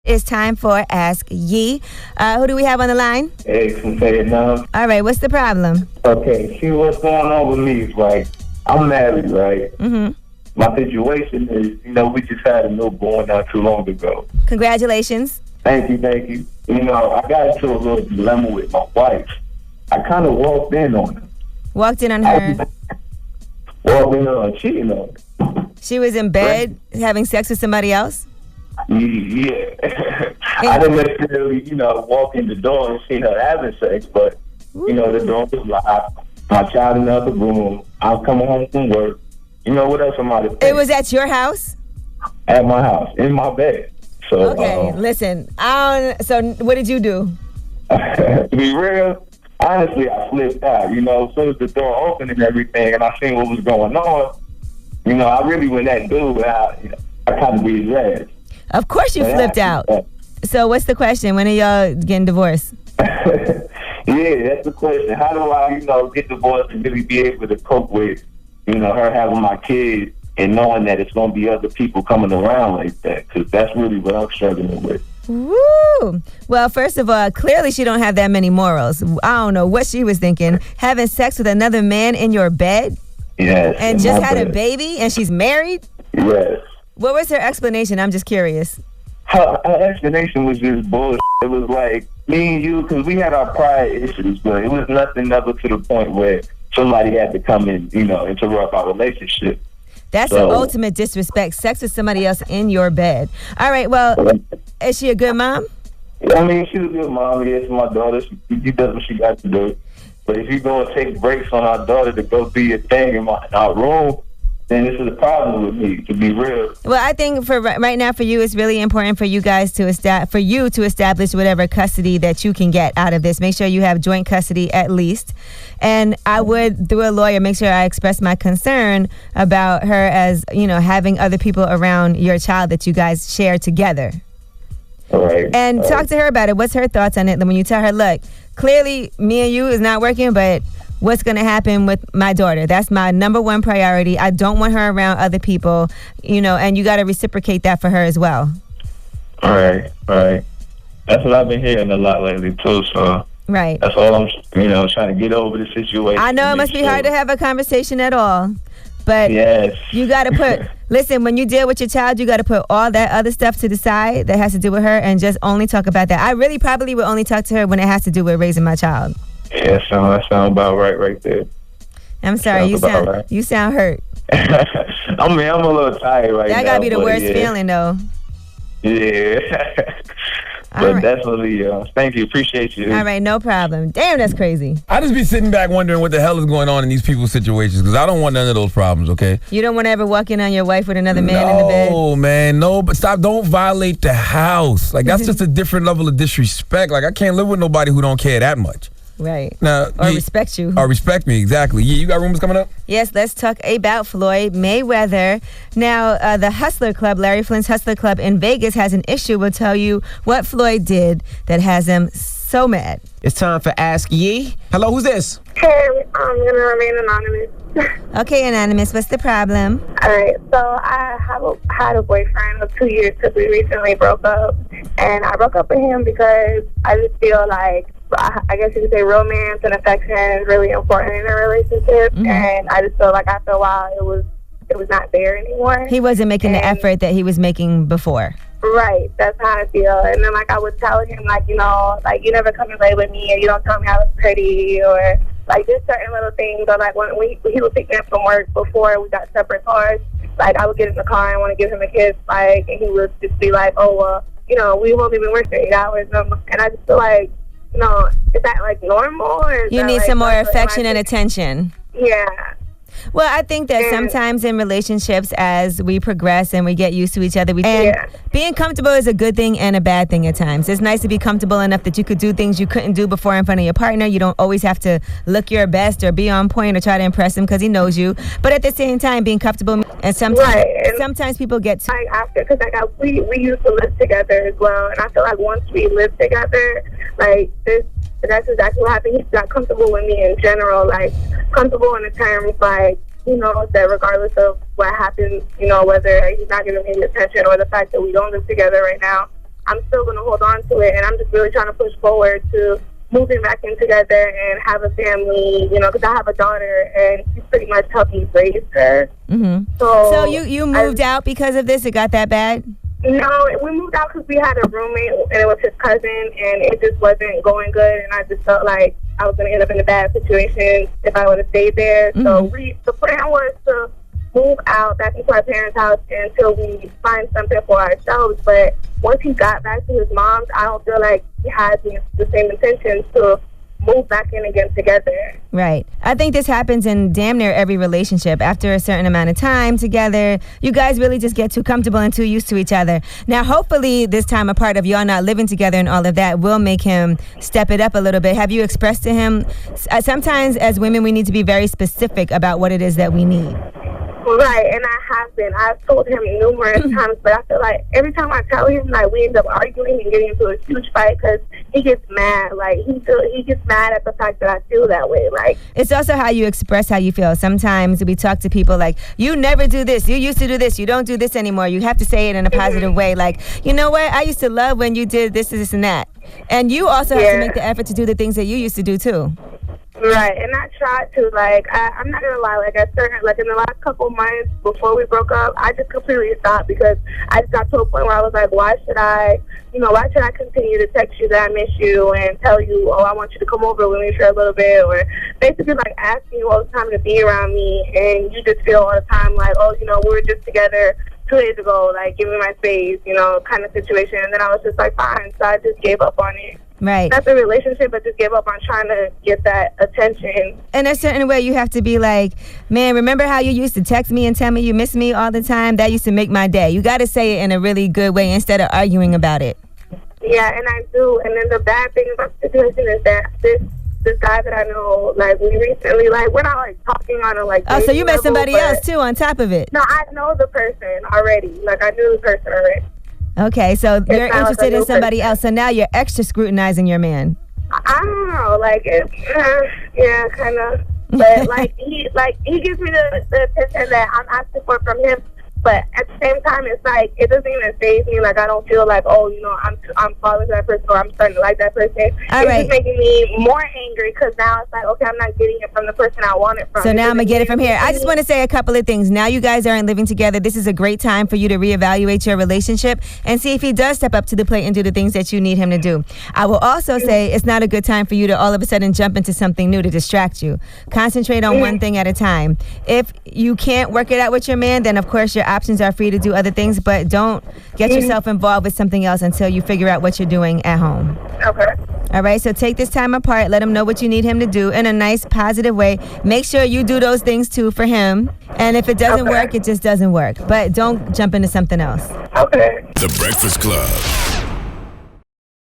It's time for Ask Yee. Who do we have on the line? Hey, from Vietnam. All right, what's the problem? Okay, see what's going on with me is like, I'm married, right? Mm-hmm. My situation is, we just had a newborn not too long ago. Congratulations. Thank you. I got into a little dilemma with my wife. I kind of walked in on her. Walked in on her. Walked in on her, cheating on her. She was in bed having sex with somebody else? Yeah. I didn't necessarily, walk in the door and see her having sex, but, the door was locked. My child in the other room. I was coming home from work. What else am I to think? It was at your house? At my house, in my bed. So, okay, listen. So what did you do? To be real, honestly, I flipped out. As soon as the door opened and everything, and I seen what was going on, I really went that dude. I kind of beat his ass. Of course you flipped out. So what's the question? When are y'all getting divorced? Yeah, that's the question. How do I, get divorced and really be able to cope with, her having my kids and knowing that it's going to be other people coming around like that? Because that's really what I'm struggling with. Woo! Well, first of all, clearly she don't have that many morals. I don't know what she was thinking. Having sex with another man in your bed? Yes. And just had a baby and she's married? Yes. What was her explanation? I'm just curious. Her explanation was just bullshit. It was like, me and you, because we had our prior issues, but it was nothing other to the point where somebody had to come and, interrupt our relationship. That's the ultimate disrespect. Sex with somebody else in your bed. All right, well, is she a good mom? I mean, she's a good mom. Yes, my daughter. She does what she got to do. But if you're going to take breaks on our daughter to go do your thing in our room, then this is a problem with me, to be real. Well, I think for right now for you, it's really important for you guys to establish whatever custody that you can get out of this. Make sure you have joint custody at least. And I would, through a lawyer, make sure I express my concern about her as, having other people around your child that you guys share together. All right. And talk to her about it. What's her thoughts on it? When you tell her, look, clearly me and you is not working, but what's going to happen with my daughter? That's my number one priority. I don't want her around other people, and you got to reciprocate that for her as well. All right. That's what I've been hearing a lot lately, too, so. Right. That's all I'm, trying to get over the situation. I know it must be hard to have a conversation at all, but yes. You got to listen, when you deal with your child, you got to put all that other stuff to the side that has to do with her and just only talk about that. I really probably would only talk to her when it has to do with raising my child. Yeah, that sound about right there. I'm sorry, you sound hurt. I'm a little tired right now. That gotta be the worst feeling, though. Yeah. But definitely, thank you, appreciate you. All right, no problem. Damn, that's crazy. I just be sitting back wondering what the hell is going on in these people's situations because I don't want none of those problems, okay? You don't want to ever walk in on your wife with another man in the bed? No, man, no, but stop, don't violate the house. Like, that's just a different level of disrespect. Like, I can't live with nobody who don't care that much. Right. Now, or respect you. Or respect me, exactly. Yeah, you got rumors coming up? Yes, let's talk about Floyd Mayweather. Now, the Hustler Club, Larry Flynt's Hustler Club in Vegas has an issue. We'll tell you what Floyd did that has him so mad. It's time for Ask Yee. Hello, who's this? Hey, I'm going to remain anonymous. Okay, Anonymous, what's the problem? All right, so I had a boyfriend of 2 years because we recently broke up. And I broke up with him because I just feel like, I guess you could say romance and affection is really important in a relationship. Mm-hmm. And I just feel like after a while it was not there anymore. He wasn't making the effort that he was making before. Right, that's how I feel. And then I would tell him you never come and play with me, or you don't tell me I was pretty, or just certain little things. Or when he would pick me up from work before we got separate cars, I would get in the car and want to give him a kiss, and he would just be like, oh well, we've only been working 8 hours, and I just feel like, is that normal? Or you need some more affection and attention. Yeah. Well, I think that sometimes in relationships, as we progress and we get used to each other, being comfortable is a good thing and a bad thing at times. It's nice to be comfortable enough that you could do things you couldn't do before in front of your partner. You don't always have to look your best or be on point or try to impress him because he knows you. But at the same time, being comfortable, and sometimes people get too... after, because we used to live together as well, and I feel like once we live together, that's exactly what happened. He got comfortable with me in general, comfortable in the terms that regardless of what happens, whether he's not giving me the attention or the fact that we don't live together right now, I'm still going to hold on to it. And I'm just really trying to push forward to moving back in together and have a family, you know, because I have a daughter and she's pretty much helped me raise her. Mm-hmm. So you moved out because of this? It got that bad? No, we moved out because we had a roommate and it was his cousin and it just wasn't going good. And I just felt like I was going to end up in a bad situation if I would have stayed there. Mm-hmm. So the plan was to move out back into our parents' house until we find something for ourselves. But once he got back to his mom's, I don't feel like he had the same intentions to move back in again together. Right. I think this happens in damn near every relationship. After a certain amount of time together, you guys really just get too comfortable and too used to each other. Now, hopefully this time apart of y'all not living together and all of that will make him step it up a little bit. Have you expressed to him? Sometimes as women, we need to be very specific about what it is that we need. Right, and I have been. I've told him numerous times, but I feel like every time I tell him, like, we end up arguing and getting into a huge fight because he gets mad. Like, he gets mad at the fact that I feel that way. Like, it's also how you express how you feel. Sometimes we talk to people like, you never do this. You used to do this. You don't do this anymore. You have to say it in a positive way. Like, you know what? I used to love when you did this, and that. And you also have to make the effort to do the things that you used to do, too. Right, and I tried to, like, I'm not gonna lie, like, in the last couple months before we broke up, I just completely stopped because I just got to a point where I was like, why should I continue to text you that I miss you and tell you, oh, I want you to come over with me for a little bit, or basically, like, asking you all the time to be around me, and you just feel all the time like, oh, you know, we were just together 2 days ago, like, give me my space, you know, kind of situation, and then I was just like, fine, so I just gave up on it. Right. That's a relationship, but just gave up on trying to get that attention. In a certain way, you have to be like, man, remember how you used to text me and tell me you miss me all the time? That used to make my day. You got to say it in a really good way instead of arguing about it. Yeah, and I do. And then the bad thing about the situation is that this guy that I know, like, we recently, like, we're not, like, talking on a, like, oh, so you met somebody else, too, on top of it? No, I know the person already. Like, I knew the person already. Okay, so you're interested in somebody else, so now you're extra scrutinizing your man. I don't know, like, it's, yeah, kind of. But, like, he gives me the attention that I'm asking for from him. But at the same time, it's like, it doesn't even faze me. Like, I don't feel like, oh, you know, I'm falling for that person or I'm starting to like that person. It's just making me more angry because now it's like, okay, I'm not getting it from the person I want it from. So now I'm going to get it from here. I just want to say a couple of things. Now you guys aren't living together. This is a great time for you to reevaluate your relationship and see if he does step up to the plate and do the things that you need him to do. I will also say it's not a good time for you to all of a sudden jump into something new to distract you. Concentrate on one thing at a time. If you can't work it out with your man, then of course your options are free to do other things, but don't get yourself involved with something else until you figure out what you're doing at home. Okay. All right, so take this time apart. Let him know what you need him to do in a nice, positive way. Make sure you do those things, too, for him. And if it doesn't work, it just doesn't work. But don't jump into something else. Okay. The Breakfast Club.